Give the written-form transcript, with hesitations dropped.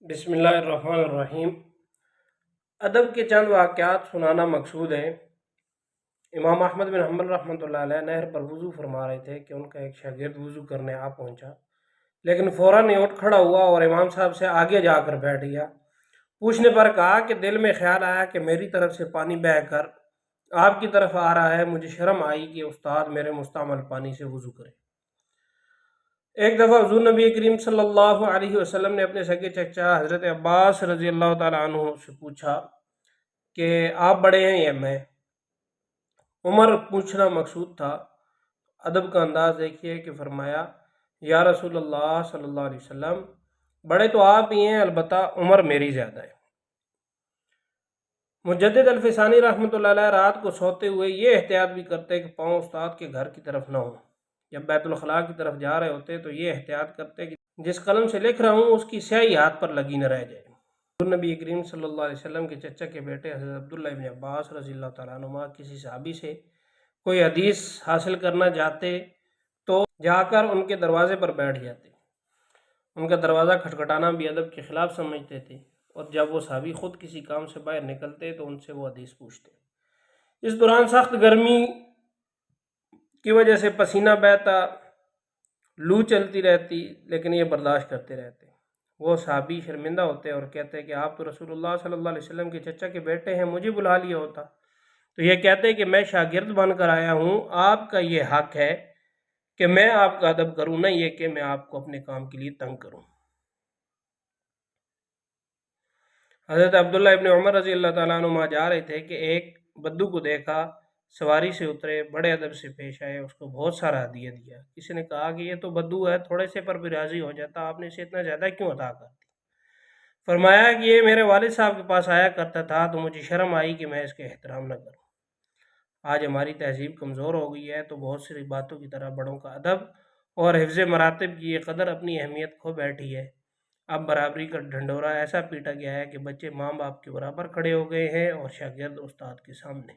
بسم اللہ الرحمن الرحیم۔ ادب کے چند واقعات سنانا مقصود ہے۔ امام احمد بن حنبل رحمۃ اللہ علیہ نہر پر وضو فرما رہے تھے کہ ان کا ایک شاگرد وضو کرنے آ پہنچا، لیکن فوراً ہی اٹھ کھڑا ہوا اور امام صاحب سے آگے جا کر بیٹھ گیا۔ پوچھنے پر کہا کہ دل میں خیال آیا کہ میری طرف سے پانی بہہ کر آپ کی طرف آ رہا ہے، مجھے شرم آئی کہ استاد میرے مستعمل پانی سے وضو کرے۔ ایک دفعہ حضور نبی کریم صلی اللہ علیہ وسلم نے اپنے سگے چچا حضرت عباس رضی اللہ تعالیٰ عنہ سے پوچھا کہ آپ بڑے ہیں یا میں؟ عمر پوچھنا مقصود تھا۔ ادب کا انداز دیکھیے کہ فرمایا یا رسول اللہ صلی اللہ علیہ وسلم، بڑے تو آپ ہی ہیں، البتہ عمر میری زیادہ ہے۔ مجدد الفسانی رحمۃ اللہ علیہ رات کو سوتے ہوئے یہ احتیاط بھی کرتے کہ پاؤں استاد کے گھر کی طرف نہ ہوں۔ جب بیت الخلاء کی طرف جا رہے ہوتے تو یہ احتیاط کرتے کہ جس قلم سے لکھ رہا ہوں اس کی سیاہی ہاتھ پر لگی نہ رہ جائے۔ حضور نبی کریم صلی اللہ علیہ وسلم کے چچا کے بیٹے حضرت عبداللہ ابن عباس رضی اللہ تعالیٰ عنہ کسی صحابی سے کوئی حدیث حاصل کرنا چاہتے تو جا کر ان کے دروازے پر بیٹھ جاتے۔ ان کا دروازہ کھٹکھٹانا بھی ادب کے خلاف سمجھتے تھے، اور جب وہ صحابی خود کسی کام سے باہر نکلتے تو ان سے وہ حدیث پوچھتے۔ اس دوران سخت گرمی کی وجہ سے پسینہ بہتا، لو چلتی رہتی، لیکن یہ برداشت کرتے رہتے۔ وہ صحابی شرمندہ ہوتے اور کہتے کہ آپ تو رسول اللہ صلی اللہ علیہ وسلم کے چچا کے بیٹے ہیں، مجھے بلا لیا ہوتا۔ تو یہ کہتے کہ میں شاگرد بن کر آیا ہوں، آپ کا یہ حق ہے کہ میں آپ کا ادب کروں، نہ یہ کہ میں آپ کو اپنے کام کے لیے تنگ کروں۔ حضرت عبداللہ ابن عمر رضی اللہ تعالیٰ عنہ جا رہے تھے کہ ایک بدو کو دیکھا، سواری سے اترے، بڑے ادب سے پیش آئے، اس کو بہت سارا ہدیہ دیا۔ کسی نے کہا کہ یہ تو بدو ہے، تھوڑے سے پر بھی راضی ہو جاتا، آپ نے اسے اتنا زیادہ کیوں عطا کر دی؟ فرمایا کہ یہ میرے والد صاحب کے پاس آیا کرتا تھا تو مجھے شرم آئی کہ میں اس کے احترام نہ کروں۔ آج ہماری تہذیب کمزور ہو گئی ہے تو بہت سی باتوں کی طرح بڑوں کا ادب اور حفظ مراتب کی یہ قدر اپنی اہمیت کھو بیٹھی ہے۔ اب برابری کا ڈھنڈورا ایسا پیٹا گیا ہے کہ بچے ماں باپ کے برابر کھڑے ہو گئے ہیں اور شاگرد استاد کے سامنے۔